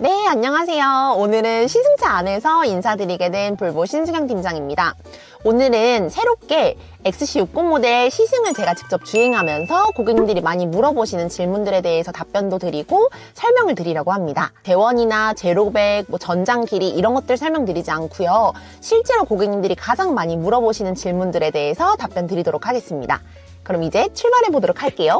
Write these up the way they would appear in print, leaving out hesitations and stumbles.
네, 안녕하세요. 오늘은 시승차 안에서 인사드리게 된 볼보 신수경 팀장입니다. 오늘은 새롭게 XC60 모델 시승을 제가 직접 주행하면서 고객님들이 많이 물어보시는 질문들에 대해서 답변도 드리고 설명을 드리려고 합니다. 대원이나 제로백, 전장 길이 이런 것들 설명드리지 않고요. 실제로 고객님들이 가장 많이 물어보시는 질문들에 대해서 답변 드리도록 하겠습니다. 그럼 이제 출발해 보도록 할게요.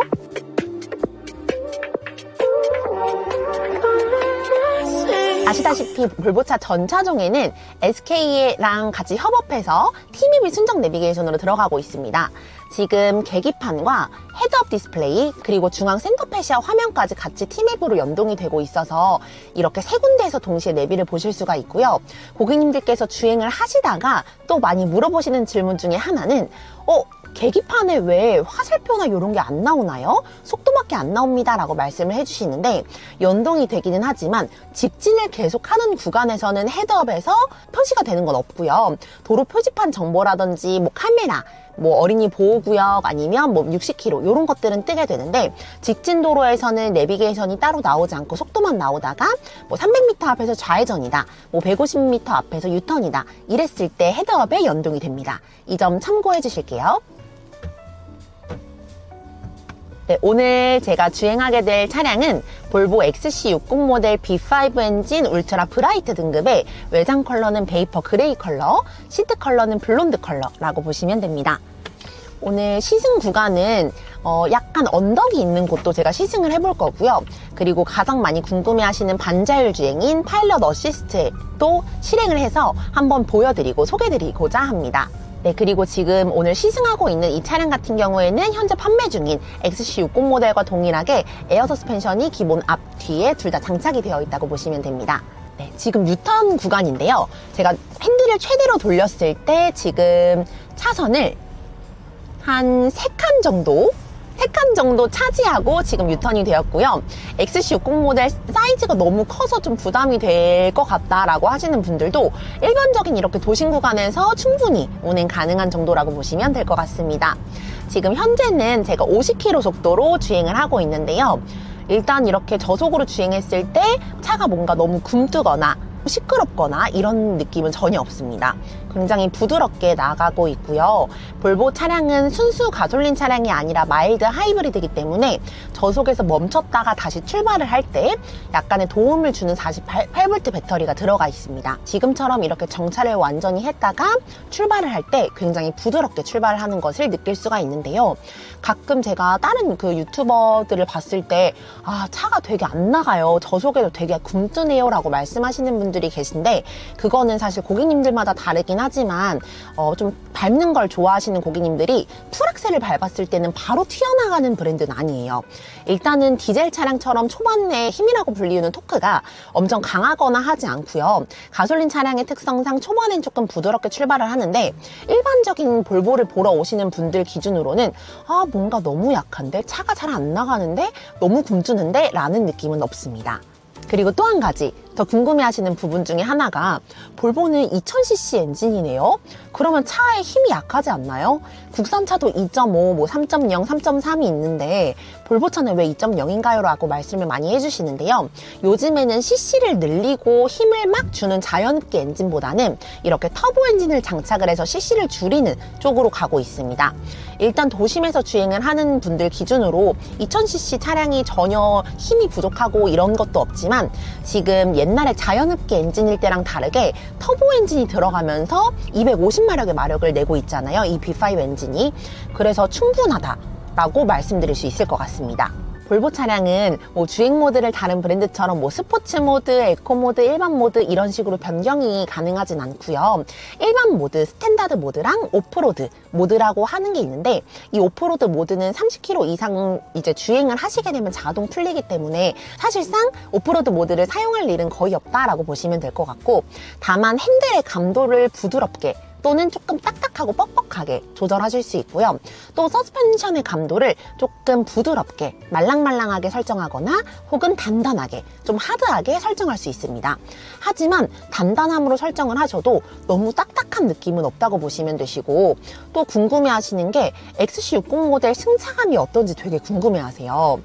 아시다시피 볼보차 전 차종에는 SK랑 같이 협업해서 TMB 순정 내비게이션으로 들어가고 있습니다. 지금 계기판과 헤드업 디스플레이 그리고 중앙 센터페시아 화면까지 같이 TMB로 연동이 되고 있어서 이렇게 세 군데에서 동시에 내비를 보실 수가 있고요. 고객님들께서 주행을 하시다가 또 많이 물어보시는 질문 중에 하나는 계기판에 왜 화살표나 이런 게 안 나오나요? 속도밖에 안 나옵니다 라고 말씀을 해주시는데 연동이 되기는 하지만 직진을 계속하는 구간에서는 헤드업에서 표시가 되는 건 없고요. 도로 표지판 정보라든지 카메라, 어린이 보호구역 아니면 60km 이런 것들은 뜨게 되는데 직진 도로에서는 내비게이션이 따로 나오지 않고 속도만 나오다가 300m 앞에서 좌회전이다, 150m 앞에서 유턴이다 이랬을 때 헤드업에 연동이 됩니다. 이 점 참고해 주실게요. 네, 오늘 제가 주행하게 될 차량은 볼보 XC60 모델 B5 엔진 울트라 브라이트 등급의 외장 컬러는 베이퍼 그레이 컬러, 시트 컬러는 블론드 컬러라고 보시면 됩니다. 오늘 시승 구간은 약간 언덕이 있는 곳도 제가 시승을 해볼 거고요. 그리고 가장 많이 궁금해하시는 반자율 주행인 파일럿 어시스트도 실행을 해서 한번 보여드리고 소개드리고자 합니다. 네, 그리고 지금 오늘 시승하고 있는 이 차량 같은 경우에는 현재 판매 중인 XC60 모델과 동일하게 에어 서스펜션이 기본 앞, 뒤에 둘 다 장착이 되어 있다고 보시면 됩니다. 네, 지금 유턴 구간인데요. 제가 핸들을 최대로 돌렸을 때 지금 차선을 한 3칸 정도 차지하고 지금 유턴이 되었고요. XC60 모델 사이즈가 너무 커서 좀 부담이 될 것 같다라고 하시는 분들도 일반적인 이렇게 도심 구간에서 충분히 운행 가능한 정도라고 보시면 될 것 같습니다. 지금 현재는 제가 50km 속도로 주행을 하고 있는데요. 일단 이렇게 저속으로 주행했을 때 차가 뭔가 너무 굼뜨거나 시끄럽거나 이런 느낌은 전혀 없습니다. 굉장히 부드럽게 나가고 있고요. 볼보 차량은 순수 가솔린 차량이 아니라 마일드 하이브리드이기 때문에 저속에서 멈췄다가 다시 출발을 할 때 약간의 도움을 주는 48V 배터리가 들어가 있습니다. 지금처럼 이렇게 정차를 완전히 했다가 출발을 할 때 굉장히 부드럽게 출발을 하는 것을 느낄 수가 있는데요. 가끔 제가 다른 유튜버들을 봤을 때 차가 되게 안 나가요. 저속에도 되게 굼뜨네요 라고 말씀하시는 분들이 계신데 그거는 사실 고객님들마다 다르긴 하지만 좀 밟는 걸 좋아하시는 고객님들이 풀악셀을 밟았을 때는 바로 튀어나가는 브랜드는 아니에요. 일단은 디젤 차량처럼 초반에 힘이라고 불리우는 토크가 엄청 강하거나 하지 않고요. 가솔린 차량의 특성상 초반엔 조금 부드럽게 출발을 하는데 일반적인 볼보를 보러 오시는 분들 기준으로는 뭔가 너무 약한데? 차가 잘 안 나가는데? 너무 굼뜨는데? 라는 느낌은 없습니다. 그리고 또 한 가지 더 궁금해하시는 부분 중에 하나가 볼보는 2000cc 엔진이네요. 그러면 차에 힘이 약하지 않나요? 국산차도 2.5, 3.0, 3.3이 있는데 볼보차는 왜 2.0인가요? 라고 말씀을 많이 해주시는데요. 요즘에는 cc를 늘리고 힘을 막 주는 자연흡기 엔진보다는 이렇게 터보 엔진을 장착을 해서 cc를 줄이는 쪽으로 가고 있습니다. 일단 도심에서 주행을 하는 분들 기준으로 2000cc 차량이 전혀 힘이 부족하고 이런 것도 없지만 지금 옛날에 자연흡기 엔진일 때랑 다르게 터보 엔진이 들어가면서 250마력의 마력을 내고 있잖아요. 이 B5 엔진이. 그래서 충분하다라고 말씀드릴 수 있을 것 같습니다. 볼보 차량은 주행 모드를 다른 브랜드처럼 스포츠 모드, 에코 모드, 일반 모드 이런 식으로 변경이 가능하진 않고요. 일반 모드, 스탠다드 모드랑 오프로드 모드라고 하는 게 있는데 이 오프로드 모드는 30km 이상 이제 주행을 하시게 되면 자동 풀리기 때문에 사실상 오프로드 모드를 사용할 일은 거의 없다라고 보시면 될 것 같고 다만 핸들의 감도를 부드럽게 또는 조금 딱딱하고 뻑뻑하게 조절하실 수 있고요. 또 서스펜션의 감도를 조금 부드럽게 말랑말랑하게 설정하거나 혹은 단단하게 좀 하드하게 설정할 수 있습니다. 하지만 단단함으로 설정을 하셔도 너무 딱딱한 느낌은 없다고 보시면 되시고 또 궁금해하시는 게 XC60 모델 승차감이 어떤지 되게 궁금해하세요.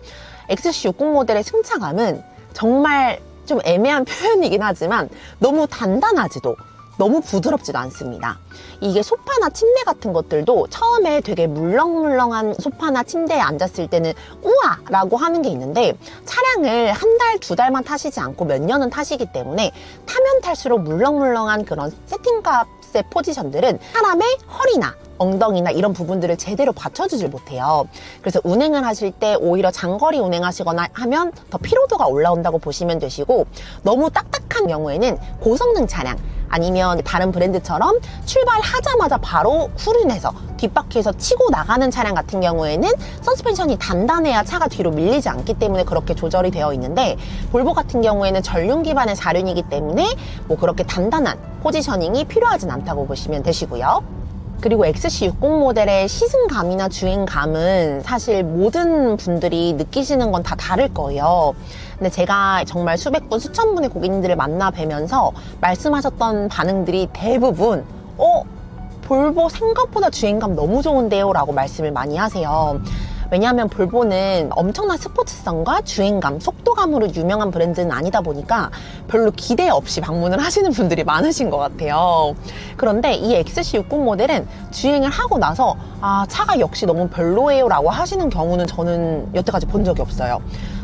XC60 모델의 승차감은 정말 좀 애매한 표현이긴 하지만 너무 단단하지도 너무 부드럽지도 않습니다. 이게 소파나 침대 같은 것들도 처음에 되게 물렁물렁한 소파나 침대에 앉았을 때는 우와! 라고 하는 게 있는데 차량을 한 달, 두 달만 타시지 않고 몇 년은 타시기 때문에 타면 탈수록 물렁물렁한 그런 세팅값의 포지션들은 사람의 허리나 엉덩이나 이런 부분들을 제대로 받쳐주질 못해요. 그래서 운행을 하실 때 오히려 장거리 운행하시거나 하면 더 피로도가 올라온다고 보시면 되시고, 너무 딱딱한 경우에는 고성능 차량 아니면 다른 브랜드처럼 출발하자마자 바로 후륜해서 뒷바퀴에서 치고 나가는 차량 같은 경우에는 서스펜션이 단단해야 차가 뒤로 밀리지 않기 때문에 그렇게 조절이 되어 있는데, 볼보 같은 경우에는 전륜 기반의 4륜이기 때문에 뭐 그렇게 단단한 포지셔닝이 필요하진 않다고 보시면 되시고요. 그리고 XC60 모델의 시승감이나 주행감은 사실 모든 분들이 느끼시는 건 다 다를 거예요. 근데 제가 정말 수백 분, 수천 분의 고객님들을 만나 뵈면서 말씀하셨던 반응들이 대부분 볼보 생각보다 주행감 너무 좋은데요? 라고 말씀을 많이 하세요. 왜냐하면 볼보는 엄청난 스포츠성과 주행감, 속도감으로 유명한 브랜드는 아니다 보니까 별로 기대 없이 방문을 하시는 분들이 많으신 것 같아요. 그런데 이 XC60 모델은 주행을 하고 나서 차가 역시 너무 별로예요 라고 하시는 경우는 저는 여태까지 본 적이 없어요.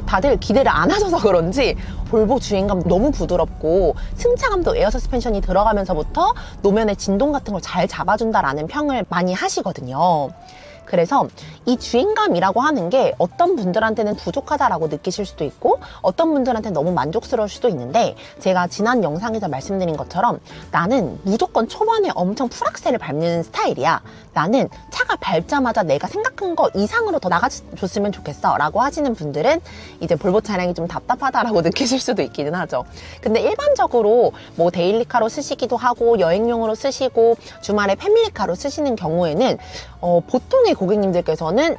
다들 기대를 안 하셔서 그런지 볼보 주행감 너무 부드럽고 승차감도 에어 서스펜션이 들어가면서부터 노면의 진동 같은 걸 잘 잡아준다라는 평을 많이 하시거든요. 그래서 이 주행감이라고 하는 게 어떤 분들한테는 부족하다라고 느끼실 수도 있고 어떤 분들한테는 너무 만족스러울 수도 있는데, 제가 지난 영상에서 말씀드린 것처럼 나는 무조건 초반에 엄청 풀악셀을 밟는 스타일이야, 나는 차가 밟자마자 내가 생각한 거 이상으로 더 나가줬으면 좋겠어 라고 하시는 분들은 이제 볼보 차량이 좀 답답하다라고 느끼실 수도 있기는 하죠. 근데 일반적으로 뭐 데일리카로 쓰시기도 하고 여행용으로 쓰시고 주말에 패밀리카로 쓰시는 경우에는 보통의 고객님들께서는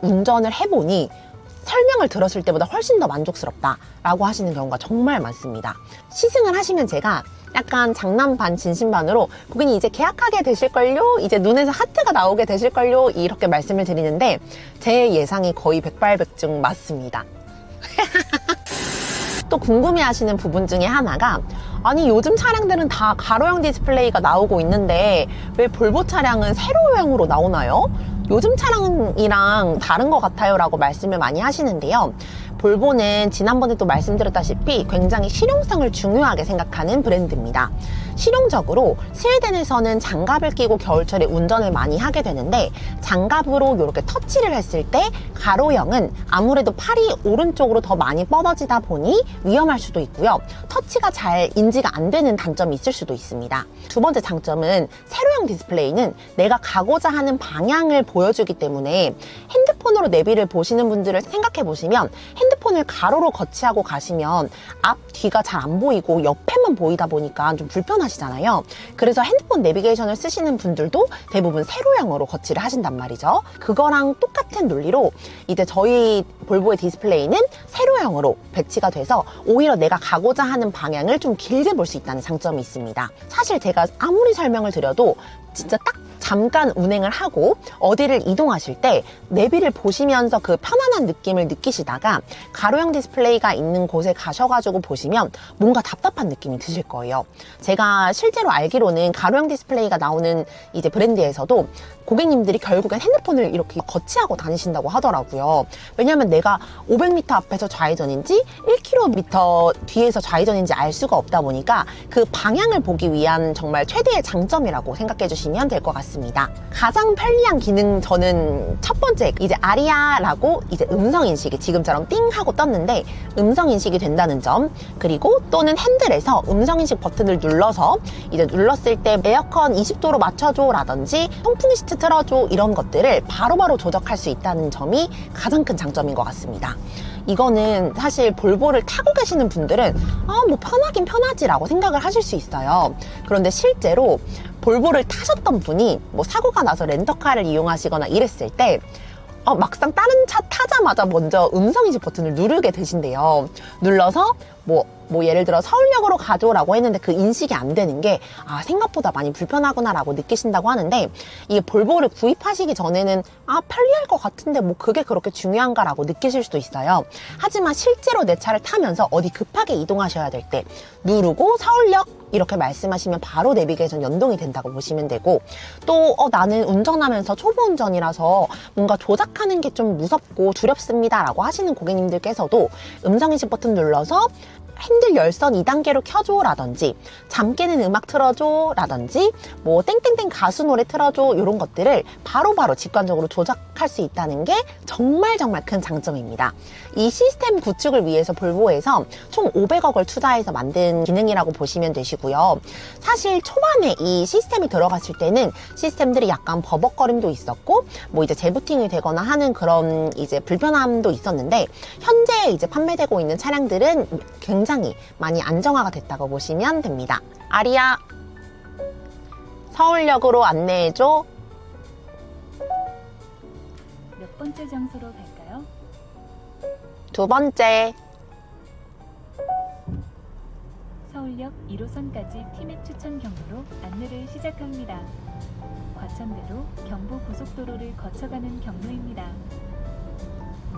운전을 해보니 설명을 들었을 때보다 훨씬 더 만족스럽다 라고 하시는 경우가 정말 많습니다. 시승을 하시면 제가 약간 장난 반 진심 반으로 고객님 이제 계약하게 되실걸요? 이제 눈에서 하트가 나오게 되실걸요? 이렇게 말씀을 드리는데 제 예상이 거의 백발백중 맞습니다. 또 궁금해하시는 부분 중에 하나가, 아니 요즘 차량들은 다 가로형 디스플레이가 나오고 있는데 왜 볼보 차량은 세로형으로 나오나요? 요즘 차량이랑 다른 것 같아요 라고 말씀을 많이 하시는데요. 볼보는 지난번에도 말씀드렸다시피 굉장히 실용성을 중요하게 생각하는 브랜드입니다. 실용적으로 스웨덴에서는 장갑을 끼고 겨울철에 운전을 많이 하게 되는데, 장갑으로 이렇게 터치를 했을 때 가로형은 아무래도 팔이 오른쪽으로 더 많이 뻗어지다 보니 위험할 수도 있고요. 터치가 잘 인지가 안 되는 단점이 있을 수도 있습니다. 두 번째 장점은 세로형 디스플레이는 내가 가고자 하는 방향을 보여주기 때문에 핸드폰으로 내비를 보시는 분들을 생각해 보시면 핸드폰을 가로로 거치하고 가시면 앞, 뒤가 잘 안 보이고 옆에만 보이다 보니까 좀 불편하시잖아요. 그래서 핸드폰 내비게이션을 쓰시는 분들도 대부분 세로형으로 거치를 하신단 말이죠. 그거랑 똑같은 논리로 이제 저희 볼보의 디스플레이는 세로형으로 배치가 돼서 오히려 내가 가고자 하는 방향을 좀 길게 볼 수 있다는 장점이 있습니다. 사실 제가 아무리 설명을 드려도 진짜 딱 잠깐 운행을 하고 어디를 이동하실 때 내비를 보시면서 그 편안한 느낌을 느끼시다가 가로형 디스플레이가 있는 곳에 가셔가지고 보시면 뭔가 답답한 느낌이 드실 거예요. 제가 실제로 알기로는 가로형 디스플레이가 나오는 이제 브랜드에서도 고객님들이 결국엔 핸드폰을 이렇게 거치하고 다니신다고 하더라고요. 왜냐하면 내가 500m 앞에서 좌회전인지 1km 뒤에서 좌회전인지 알 수가 없다 보니까 그 방향을 보기 위한 정말 최대의 장점이라고 생각해 주시면 될 것 같습니다. 가장 편리한 기능, 저는 첫 번째 이제 아리아라고 이제 음성 인식이 지금처럼 띵 하고 떴는데 음성 인식이 된다는 점, 그리고 또는 핸들에서 음성 인식 버튼을 눌러서 이제 눌렀을 때 에어컨 20도로 맞춰줘 라든지 통풍 시트 틀어줘 이런 것들을 바로바로 조작할 수 있다는 점이 가장 큰 장점인 것 같습니다. 이거는 사실 볼보를 타고 계시는 분들은 뭐 편하긴 편하지 라고 생각을 하실 수 있어요. 그런데 실제로 볼보를 타셨던 분이 뭐 사고가 나서 렌터카를 이용하시거나 이랬을 때 막상 다른 차 타자마자 먼저 음성인식 버튼을 누르게 되신대요. 눌러서 뭐 뭐 예를 들어 서울역으로 가줘라고 했는데 그 인식이 안 되는 게 생각보다 많이 불편하구나라고 느끼신다고 하는데, 이 볼보를 구입하시기 전에는 편리할 것 같은데 뭐 그게 그렇게 중요한가라고 느끼실 수도 있어요. 하지만 실제로 내 차를 타면서 어디 급하게 이동하셔야 될 때 누르고 서울역 이렇게 말씀하시면 바로 내비게이션 연동이 된다고 보시면 되고, 또 나는 운전하면서 초보 운전이라서 뭔가 조작하는 게 좀 무섭고 두렵습니다 라고 하시는 고객님들께서도 음성인식 버튼 눌러서 핸들 열선 2단계로 켜줘 라든지, 잠 깨는 음악 틀어줘 라든지, 뭐 땡땡땡 가수 노래 틀어줘, 이런 것들을 바로바로 직관적으로 조작할 수 있다는 게 정말 큰 장점입니다. 이 시스템 구축을 위해서 볼보에서 총 500억을 투자해서 만든 기능이라고 보시면 되시고요. 사실 초반에 이 시스템이 들어갔을 때는 시스템들이 약간 버벅거림도 있었고, 뭐 이제 재부팅이 되거나 하는 그런 이제 불편함도 있었는데, 현재 이제 판매되고 있는 차량들은 굉장히 많이 안정화가 됐다고 보시면 됩니다. 아리야, 서울역으로 안내해줘. 몇 번째 장소로 갈까요? 2번째. 서울역 1호선까지 티맵 추천 경로로 안내를 시작합니다. 과천대로 경부고속도로를 거쳐가는 경로입니다.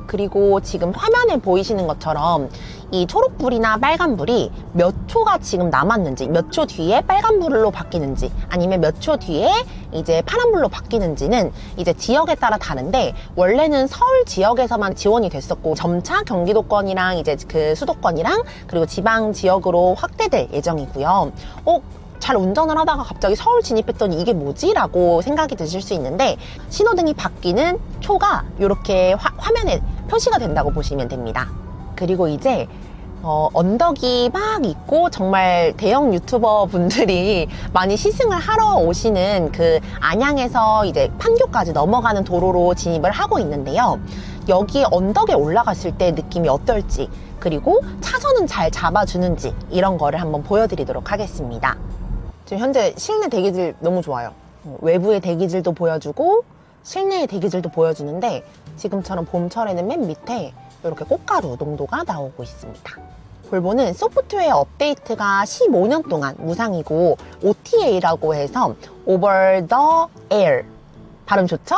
그리고 지금 화면에 보이시는 것처럼 이 초록불이나 빨간불이 몇 초가 지금 남았는지, 몇 초 뒤에 빨간불로 바뀌는지, 아니면 몇 초 뒤에 이제 파란불로 바뀌는지는 이제 지역에 따라 다른데, 원래는 서울 지역에서만 지원이 됐었고, 점차 경기도권이랑 이제 그 수도권이랑 그리고 지방 지역으로 확대될 예정이고요. 잘 운전을 하다가 갑자기 서울 진입했더니 이게 뭐지? 라고 생각이 드실 수 있는데, 신호등이 바뀌는 초가 이렇게 화면에 표시가 된다고 보시면 됩니다. 그리고 이제 언덕이 막 있고 정말 대형 유튜버 분들이 많이 시승을 하러 오시는 그 안양에서 이제 판교까지 넘어가는 도로로 진입을 하고 있는데요. 여기 언덕에 올라갔을 때 느낌이 어떨지, 그리고 차선은 잘 잡아주는지, 이런 거를 한번 보여드리도록 하겠습니다. 지금 현재 실내 대기질 너무 좋아요. 외부의 대기질도 보여주고 실내의 대기질도 보여주는데, 지금처럼 봄철에는 맨 밑에 이렇게 꽃가루 농도가 나오고 있습니다. 볼보는 소프트웨어 업데이트가 15년 동안 무상이고, OTA라고 해서 Over the Air, 발음 좋죠?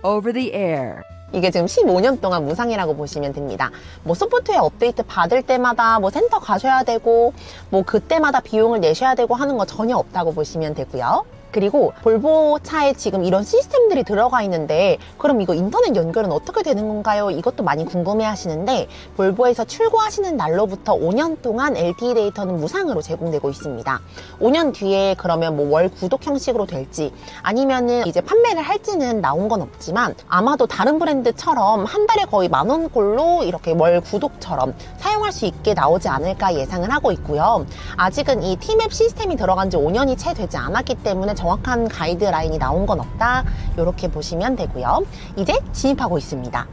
Over the air. 이게 지금 15년 동안 무상이라고 보시면 됩니다. 뭐 소프트웨어 업데이트 받을 때마다 뭐 센터 가셔야 되고, 뭐 그때마다 비용을 내셔야 되고 하는 거 전혀 없다고 보시면 되고요. 그리고 볼보 차에 지금 이런 시스템들이 들어가 있는데, 그럼 이거 인터넷 연결은 어떻게 되는 건가요? 이것도 많이 궁금해 하시는데, 볼보에서 출고하시는 날로부터 5년 동안 LTE 데이터는 무상으로 제공되고 있습니다. 5년 뒤에 그러면 뭐 월 구독 형식으로 될지, 아니면은 이제 판매를 할지는 나온 건 없지만, 아마도 다른 브랜드처럼 한 달에 거의 10,000원꼴로 이렇게 월 구독처럼 사용할 수 있게 나오지 않을까 예상을 하고 있고요. 아직은 이 티맵 시스템이 들어간 지 5년이 채 되지 않았기 때문에 정확한 가이드라인이 나온 건 없다, 이렇게 보시면 되고요. 이제 진입하고 있습니다.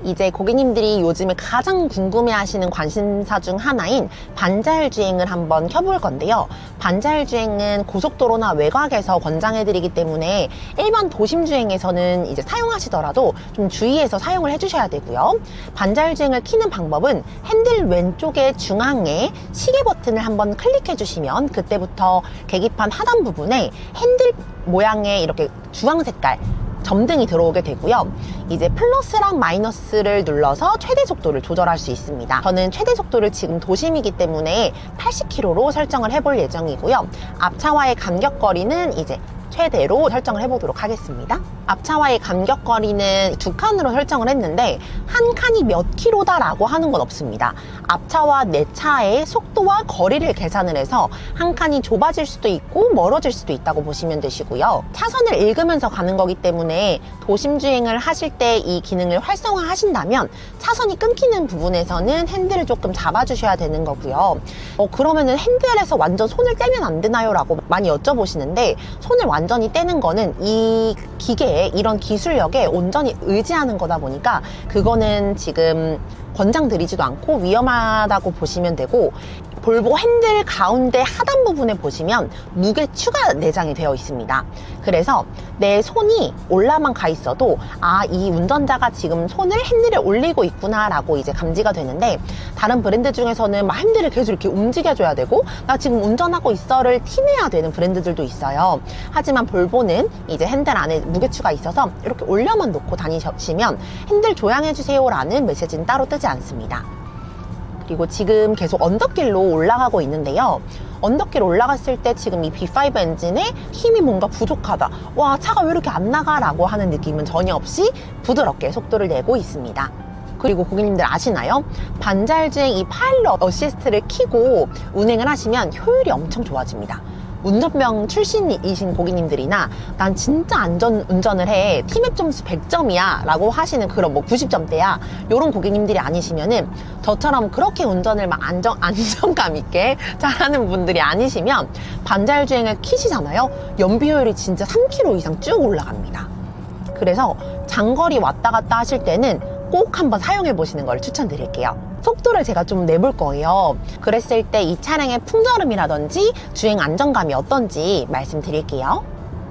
이제 고객님들이 요즘에 가장 궁금해하시는 관심사 중 하나인 반자율 주행을 한번 켜볼 건데요. 반자율 주행은 고속도로나 외곽에서 권장해드리기 때문에 일반 도심 주행에서는 이제 사용하시더라도 좀 주의해서 사용을 해주셔야 되고요. 반자율 주행을 켜는 방법은 핸들 왼쪽에 중앙에 시계 버튼을 한번 클릭해 주시면, 그때부터 계기판 하단 부분에 핸들 모양의 이렇게 주황 색깔 점등이 들어오게 되고요. 이제 플러스랑 마이너스를 눌러서 최대 속도를 조절할 수 있습니다. 저는 최대 속도를 지금 도심이기 때문에 80km로 설정을 해볼 예정이고요. 앞차와의 간격거리는 이제 최대로 설정을 해보도록 하겠습니다. 앞차와의 간격거리는 2칸으로 설정을 했는데, 한 칸이 몇 킬로다라고 하는 건 없습니다. 앞차와 내 차의 속도와 거리를 계산을 해서 한 칸이 좁아질 수도 있고 멀어질 수도 있다고 보시면 되시고요. 차선을 읽으면서 가는 거기 때문에 도심 주행을 하실 때 이 기능을 활성화 하신다면 차선이 끊기는 부분에서는 핸들을 조금 잡아주셔야 되는 거고요. 그러면은 핸들에서 완전 손을 떼면 안 되나요? 라고 많이 여쭤보시는데, 손을 완전히 떼는 거는 이 기계에, 이런 기술력에 온전히 의지하는 거다 보니까 그거는 지금 권장드리지도 않고 위험하다고 보시면 되고, 볼보 핸들 가운데 하단 부분에 보시면 무게 추가 내장이 되어 있습니다. 그래서 내 손이 올라만 가 있어도 이 운전자가 지금 손을 핸들에 올리고 있구나 라고 이제 감지가 되는데, 다른 브랜드 중에서는 막 핸들을 계속 이렇게 움직여줘야 되고 나 지금 운전하고 있어를 티내야 되는 브랜드들도 있어요. 하지만 볼보는 이제 핸들 안에 무게추가 있어서 이렇게 올려만 놓고 다니시면 핸들 조향해주세요 라는 메시지는 따로 뜨지 않습니다. 그리고 지금 계속 언덕길로 올라가고 있는데요. 언덕길 올라갔을 때 지금 이 B5 엔진에 힘이 뭔가 부족하다, 와 차가 왜 이렇게 안 나가 라고 하는 느낌은 전혀 없이 부드럽게 속도를 내고 있습니다. 그리고 고객님들 아시나요? 반잘주행 이 파일럿 어시스트를 켜고 운행을 하시면 효율이 엄청 좋아집니다. 운전병 출신이신 고객님들이나 난 진짜 안전 운전을 해, 티맵 점수 100점이야 라고 하시는 그런 90점대야 요런 고객님들이 아니시면은, 저처럼 그렇게 운전을 막 안정감 있게 잘하는 분들이 아니시면 반잘주행을 키시잖아요. 연비 효율이 진짜 3km 이상 쭉 올라갑니다. 그래서 장거리 왔다 갔다 하실 때는 꼭 한번 사용해 보시는 걸 추천드릴게요. 속도를 제가 좀 내볼 거예요. 그랬을 때 이 차량의 풍절음이라든지 주행 안정감이 어떤지 말씀드릴게요.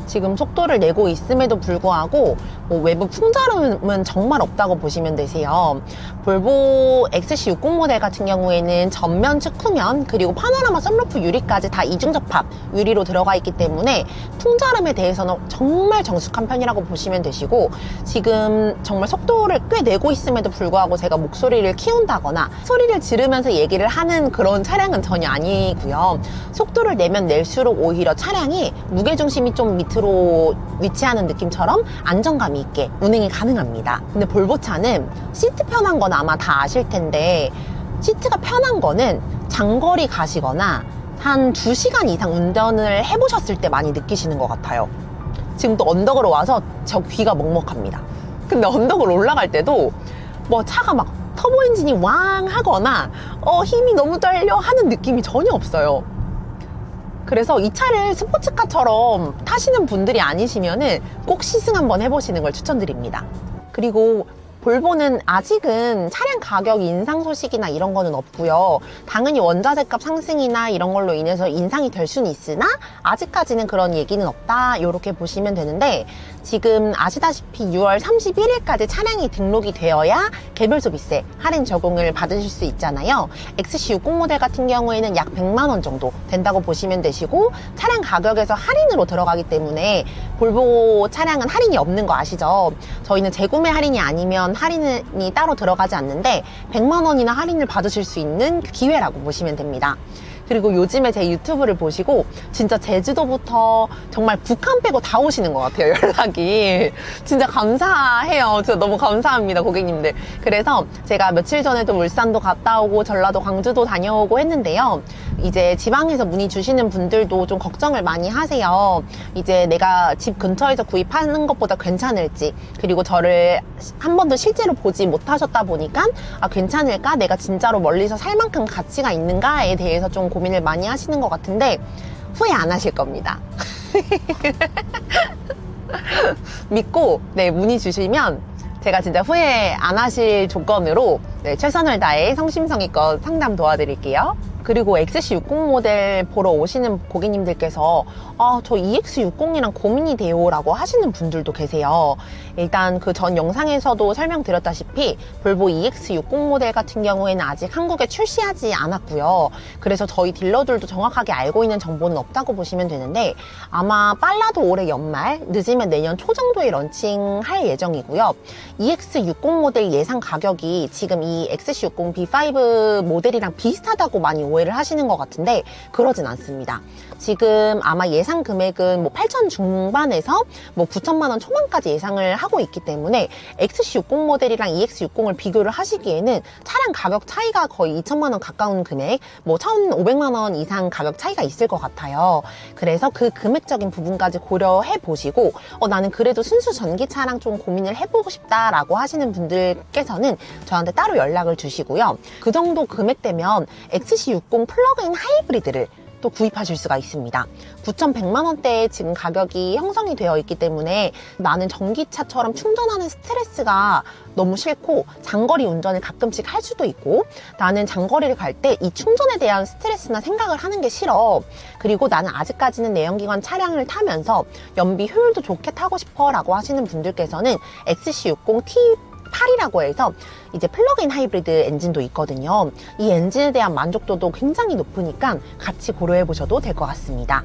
지금 속도를 내고 있음에도 불구하고 외부 풍절음은 정말 없다고 보시면 되세요. 볼보 XC60 모델 같은 경우에는 전면 측후면 그리고 파노라마 썬루프 유리까지 다 이중접합 유리로 들어가 있기 때문에 풍절음에 대해서는 정말 정숙한 편이라고 보시면 되시고, 지금 정말 속도를 꽤 내고 있음에도 불구하고 제가 목소리를 키운다거나 소리를 지르면서 얘기를 하는 그런 차량은 전혀 아니고요. 속도를 내면 낼수록 오히려 차량이 무게중심이 좀 밑으로 위치하는 느낌처럼 안정감 있게 운행이 가능합니다. 근데 볼보 차는 시트 편한 건 아마 다 아실 텐데, 시트가 편한 거는 장거리 가시거나 한 2시간 이상 운전을 해보셨을 때 많이 느끼시는 것 같아요. 지금 또 언덕으로 와서 저 귀가 먹먹합니다. 근데 언덕을 올라갈 때도 차가 막 터보 엔진이 왕 하거나 힘이 너무 딸려 하는 느낌이 전혀 없어요. 그래서 이 차를 스포츠카처럼 타시는 분들이 아니시면은 꼭 시승 한번 해보시는 걸 추천드립니다. 그리고 볼보는 아직은 차량 가격 인상 소식이나 이런 거는 없고요. 당연히 원자재 값 상승이나 이런 걸로 인해서 인상이 될 수는 있으나 아직까지는 그런 얘기는 없다, 이렇게 보시면 되는데, 지금 아시다시피 6월 31일까지 차량이 등록이 되어야 개별 소비세 할인 적용을 받으실 수 있잖아요. XC60 모델 같은 경우에는 약 100만 원 정도 된다고 보시면 되시고, 차량 가격에서 할인으로 들어가기 때문에 볼보 차량은 할인이 없는 거 아시죠? 저희는 재구매 할인이 아니면 할인이 따로 들어가지 않는데 100만 원이나 할인을 받으실 수 있는 기회라고 보시면 됩니다. 그리고 요즘에 제 유튜브를 보시고 진짜 제주도부터 정말 북한 빼고 다 오시는 것 같아요, 연락이. 진짜 감사해요. 진짜 너무 감사합니다, 고객님들. 그래서 제가 며칠 전에도 울산도 갔다 오고 전라도 광주도 다녀오고 했는데요. 이제 지방에서 문의 주시는 분들도 좀 걱정을 많이 하세요. 이제 내가 집 근처에서 구입하는 것보다 괜찮을지, 그리고 저를 한 번도 실제로 보지 못하셨다 보니까 괜찮을까? 내가 진짜로 멀리서 살 만큼 가치가 있는가에 대해서 좀 고민을 많이 하시는 것 같은데 후회 안 하실 겁니다. 믿고 문의 주시면 제가 진짜 후회 안 하실 조건으로 최선을 다해 성심성의껏 상담 도와드릴게요. 그리고 XC60 모델 보러 오시는 고객님들께서 저 EX60이랑 고민이 돼요 라고 하시는 분들도 계세요. 일단 그 전 영상에서도 설명드렸다시피 볼보 EX60 모델 같은 경우에는 아직 한국에 출시하지 않았고요. 그래서 저희 딜러들도 정확하게 알고 있는 정보는 없다고 보시면 되는데, 아마 빨라도 올해 연말, 늦으면 내년 초 정도에 런칭할 예정이고요. EX60 모델 예상 가격이 지금 이 XC60 B5 모델이랑 비슷하다고 많이 오해를 하시는 것 같은데 그러진 않습니다. 지금 아마 예상 금액은 8천 중반에서 9천만 원 초반까지 예상을 하고 있기 때문에 XC60 모델이랑 EX60을 비교를 하시기에는 차량 가격 차이가 거의 2천만 원 가까운 금액, 1,500만 원 이상 가격 차이가 있을 것 같아요. 그래서 그 금액적인 부분까지 고려해 보시고 나는 그래도 순수 전기차랑 좀 고민을 해보고 싶다라고 하시는 분들께서는 저한테 따로 연락을 주시고요. 그 정도 금액대면 XC60 플러그인 하이브리드를 또 구입하실 수가 있습니다. 9,100만 원대에 지금 가격이 형성이 되어 있기 때문에 나는 전기차처럼 충전하는 스트레스가 너무 싫고 장거리 운전을 가끔씩 할 수도 있고 나는 장거리를 갈 때 이 충전에 대한 스트레스나 생각을 하는 게 싫어. 그리고 나는 아직까지는 내연기관 차량을 타면서 연비 효율도 좋게 타고 싶어 라고 하시는 분들께서는 XC60 T8이라고 해서 이제 플러그인 하이브리드 엔진도 있거든요. 이 엔진에 대한 만족도도 굉장히 높으니까 같이 고려해 보셔도 될 것 같습니다.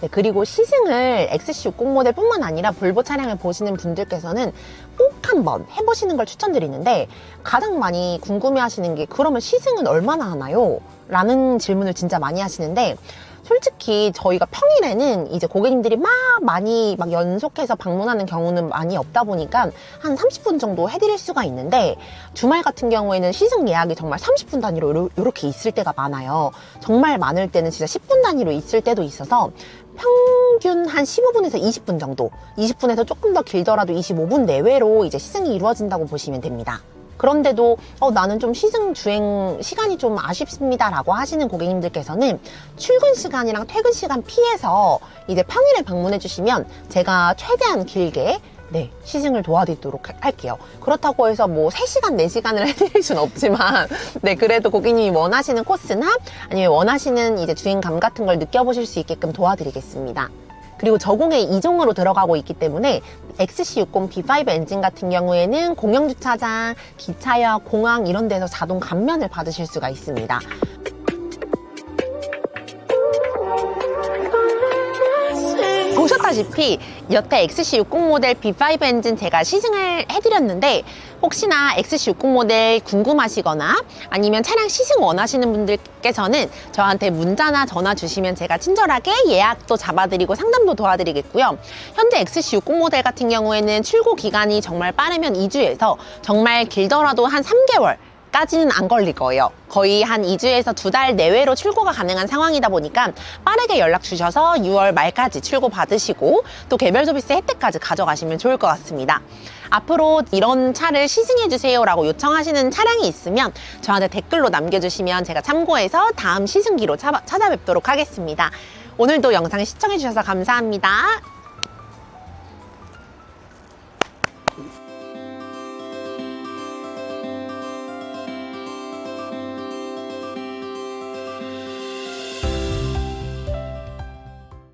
네, 그리고 시승을 XC60 모델뿐만 아니라 볼보 차량을 보시는 분들께서는 꼭 한번 해보시는 걸 추천드리는데 가장 많이 궁금해하시는 게 그러면 시승은 얼마나 하나요? 라는 질문을 진짜 많이 하시는데 솔직히 저희가 평일에는 이제 고객님들이 많이 연속해서 방문하는 경우는 많이 없다 보니까 한 30분 정도 해드릴 수가 있는데 주말 같은 경우에는 시승 예약이 정말 30분 단위로 이렇게 있을 때가 많아요. 정말 많을 때는 진짜 10분 단위로 있을 때도 있어서 평균 한 15분에서 20분 정도, 20분에서 조금 더 길더라도 25분 내외로 이제 시승이 이루어진다고 보시면 됩니다. 그런데도 나는 좀 시승 주행 시간이 좀 아쉽습니다 라고 하시는 고객님들께서는 출근 시간이랑 퇴근 시간 피해서 이제 평일에 방문해 주시면 제가 최대한 길게 시승을 도와드리도록 할게요. 그렇다고 해서 뭐 3시간, 4시간을 해드릴 수는 없지만 그래도 고객님이 원하시는 코스나 아니면 원하시는 이제 주행감 같은 걸 느껴보실 수 있게끔 도와드리겠습니다. 그리고 저공해 2종으로 들어가고 있기 때문에 XC60 B5 엔진 같은 경우에는 공영주차장, 기차역, 공항 이런 데서 자동 감면을 받으실 수가 있습니다. 보셨다시피 여태 XC60 모델 B5 엔진 제가 시승을 해드렸는데 혹시나 XC60 모델 궁금하시거나 아니면 차량 시승 원하시는 분들께서는 저한테 문자나 전화 주시면 제가 친절하게 예약도 잡아드리고 상담도 도와드리겠고요. 현재 XC60 모델 같은 경우에는 출고 기간이 정말 빠르면 2주에서 정말 길더라도 한 3개월 까지는 안 걸릴 거예요. 거의 한 2주에서 2달 내외로 출고가 가능한 상황이다 보니까 빠르게 연락 주셔서 6월 말까지 출고 받으시고 또 개별 서비스 혜택까지 가져가시면 좋을 것 같습니다. 앞으로 이런 차를 시승해주세요 라고 요청하시는 차량이 있으면 저한테 댓글로 남겨주시면 제가 참고해서 다음 시승기로 찾아뵙도록 하겠습니다. 오늘도 영상 시청해주셔서 감사합니다.